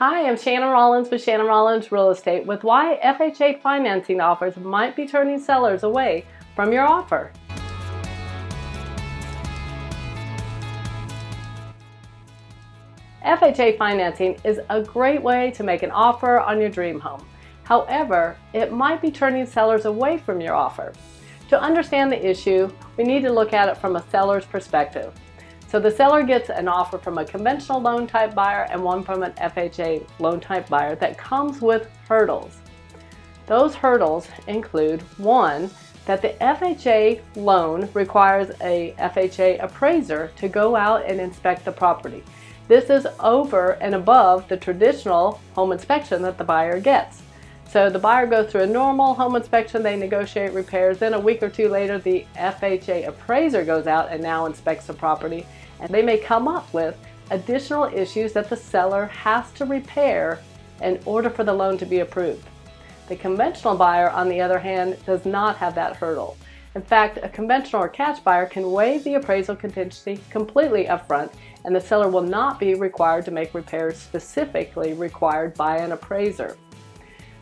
Hi, I'm Shannon Rollins with Shannon Rollins Real Estate with why FHA financing offers might be turning sellers away from your offer. FHA financing is a great way to make an offer on your dream home. However, it might be turning sellers away from your offer. To understand the issue, we need to look at it from a seller's perspective. So the seller gets an offer from a conventional loan type buyer and one from an FHA loan type buyer that comes with hurdles. Those hurdles include, one, that the FHA loan requires a FHA appraiser to go out and inspect the property. This is over and above the traditional home inspection that the buyer gets. So the buyer goes through a normal home inspection, they negotiate repairs, then a week or two later the FHA appraiser goes out and now inspects the property, and they may come up with additional issues that the seller has to repair in order for the loan to be approved. The conventional buyer, on the other hand, does not have that hurdle. In fact, a conventional or cash buyer can waive the appraisal contingency completely upfront, and the seller will not be required to make repairs specifically required by an appraiser.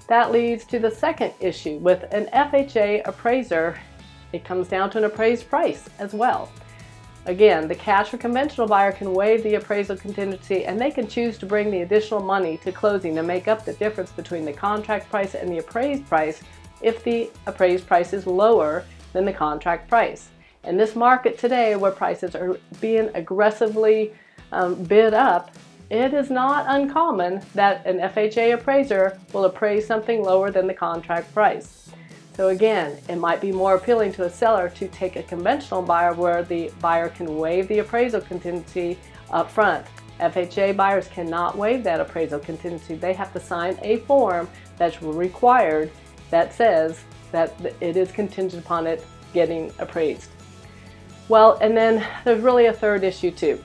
That leads to the second issue. With an FHA appraiser, it comes down to an appraised price as well. Again, the cash or conventional buyer can waive the appraisal contingency and they can choose to bring the additional money to closing to make up the difference between the contract price and the appraised price if the appraised price is lower than the contract price. In this market today, where prices are being aggressively bid up, it is not uncommon that an FHA appraiser will appraise something lower than the contract price. So again, it might be more appealing to a seller to take a conventional buyer where the buyer can waive the appraisal contingency up front. FHA buyers cannot waive that appraisal contingency. They have to sign a form that's required that says that it is contingent upon it getting appraised. Well, and then there's really a third issue too.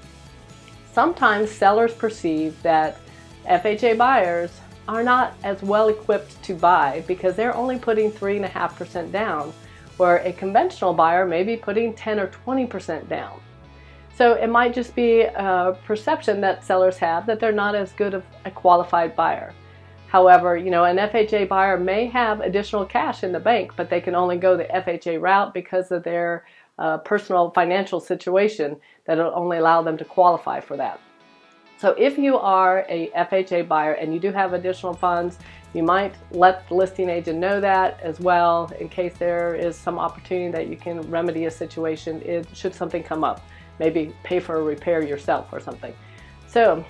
Sometimes sellers perceive that FHA buyers are not as well equipped to buy because they're only putting 3.5% down, where a conventional buyer may be putting 10 or 20% down. So it might just be a perception that sellers have that they're not as good of a qualified buyer. However, an FHA buyer may have additional cash in the bank, but they can only go the FHA route because of their personal financial situation that will only allow them to qualify for that. So if you are a FHA buyer and you do have additional funds, you might let the listing agent know that as well in case there is some opportunity that you can remedy a situation should something come up. Maybe pay for a repair yourself or something. So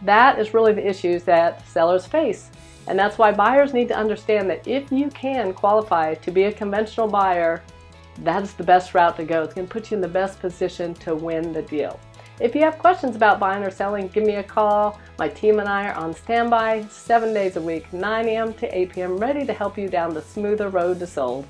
that is really the issues that sellers face. And that's why buyers need to understand that if you can qualify to be a conventional buyer, that's the best route to go. It's going to put you in the best position to win the deal. If you have questions about buying or selling, give me a call. My team and I are on standby 7 days a week, 9 a.m. to 8 p.m., ready to help you down the smoother road to sold.